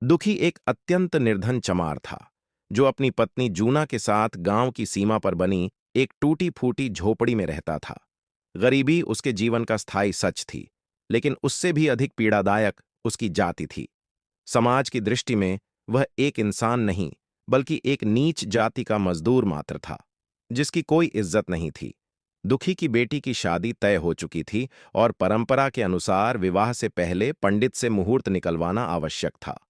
दुखी एक अत्यंत निर्धन चमार था, जो अपनी पत्नी जूना के साथ गांव की सीमा पर बनी एक टूटी फूटी झोपड़ी में रहता था। गरीबी उसके जीवन का स्थायी सच थी, लेकिन उससे भी अधिक पीड़ादायक उसकी जाति थी। समाज की दृष्टि में वह एक इंसान नहीं, बल्कि एक नीच जाति का मजदूर मात्र था, जिसकी कोई इज्जत नहीं थी। दुखी की बेटी की शादी तय हो चुकी थी और परंपरा के अनुसार विवाह से पहले पंडित से मुहूर्त निकलवाना आवश्यक था।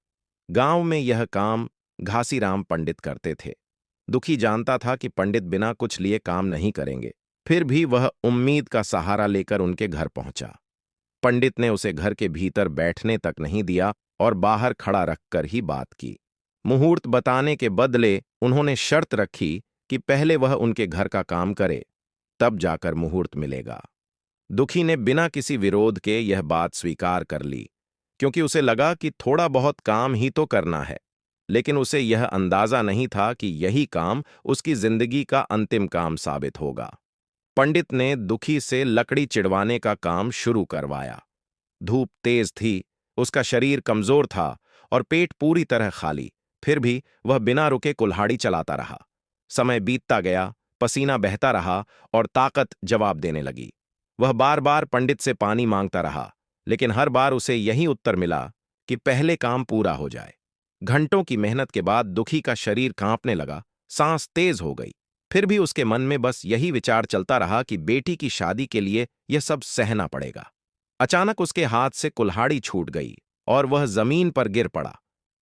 गांव में यह काम घासीराम पंडित करते थे। दुखी जानता था कि पंडित बिना कुछ लिए काम नहीं करेंगे, फिर भी वह उम्मीद का सहारा लेकर उनके घर पहुंचा। पंडित ने उसे घर के भीतर बैठने तक नहीं दिया और बाहर खड़ा रखकर ही बात की। मुहूर्त बताने के बदले उन्होंने शर्त रखी कि पहले वह उनके घर का काम करे, तब जाकर मुहूर्त मिलेगा। दुखी ने बिना किसी विरोध के यह बात स्वीकार कर ली, क्योंकि उसे लगा कि थोड़ा बहुत काम ही तो करना है। लेकिन उसे यह अंदाजा नहीं था कि यही काम उसकी जिंदगी का अंतिम काम साबित होगा। पंडित ने दुखी से लकड़ी चिड़वाने का काम शुरू करवाया। धूप तेज थी, उसका शरीर कमजोर था और पेट पूरी तरह खाली, फिर भी वह बिना रुके कुल्हाड़ी चलाता रहा। समय बीतता गया, पसीना बहता रहा और ताकत जवाब देने लगी। वह बार बार पंडित से पानी मांगता रहा, लेकिन हर बार उसे यही उत्तर मिला कि पहले काम पूरा हो जाए। घंटों की मेहनत के बाद दुखी का शरीर कांपने लगा, सांस तेज हो गई। फिर भी उसके मन में बस यही विचार चलता रहा कि बेटी की शादी के लिए यह सब सहना पड़ेगा। अचानक उसके हाथ से कुल्हाड़ी छूट गई और वह जमीन पर गिर पड़ा।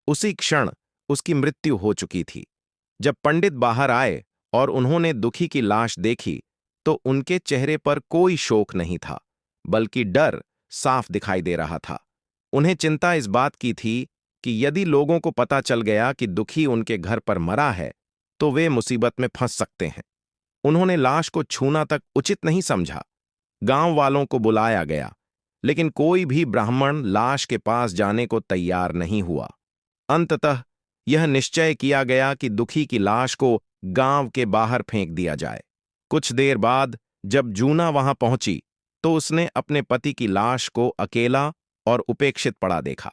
उसी क्षण उसकी मृत्यु हो चुकी थी। जब पंडित बाहर आए और उन्होंने दुखी की लाश देखी, तो उनके चेहरे पर कोई शोक नहीं था, बल्कि डर साफ दिखाई दे रहा था। उन्हें चिंता इस बात की थी कि यदि लोगों को पता चल गया कि दुखी उनके घर पर मरा है, तो वे मुसीबत में फंस सकते हैं। उन्होंने लाश को छूना तक उचित नहीं समझा। गांव वालों को बुलाया गया, लेकिन कोई भी ब्राह्मण लाश के पास जाने को तैयार नहीं हुआ। अंततः यह निश्चय किया गया कि दुखी की लाश को गांव के बाहर फेंक दिया जाए। कुछ देर बाद जब जूना वहां पहुंची, तो उसने अपने पति की लाश को अकेला और उपेक्षित पड़ा देखा।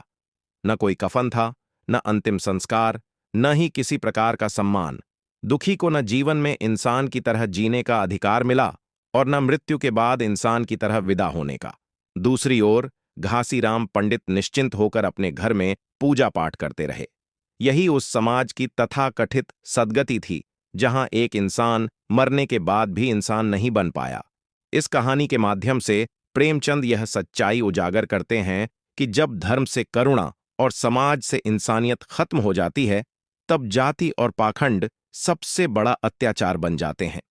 न कोई कफन था, न अंतिम संस्कार, न ही किसी प्रकार का सम्मान। दुखी को न जीवन में इंसान की तरह जीने का अधिकार मिला और न मृत्यु के बाद इंसान की तरह विदा होने का। दूसरी ओर घासीराम पंडित निश्चिंत होकर अपने घर में पूजा पाठ करते रहे। यही उस समाज की तथाकथित सद्गति थी, जहां एक इंसान मरने के बाद भी इंसान नहीं बन पाया। इस कहानी के माध्यम से प्रेमचंद यह सच्चाई उजागर करते हैं कि जब धर्म से करुणा और समाज से इंसानियत खत्म हो जाती है, तब जाति और पाखंड सबसे बड़ा अत्याचार बन जाते हैं।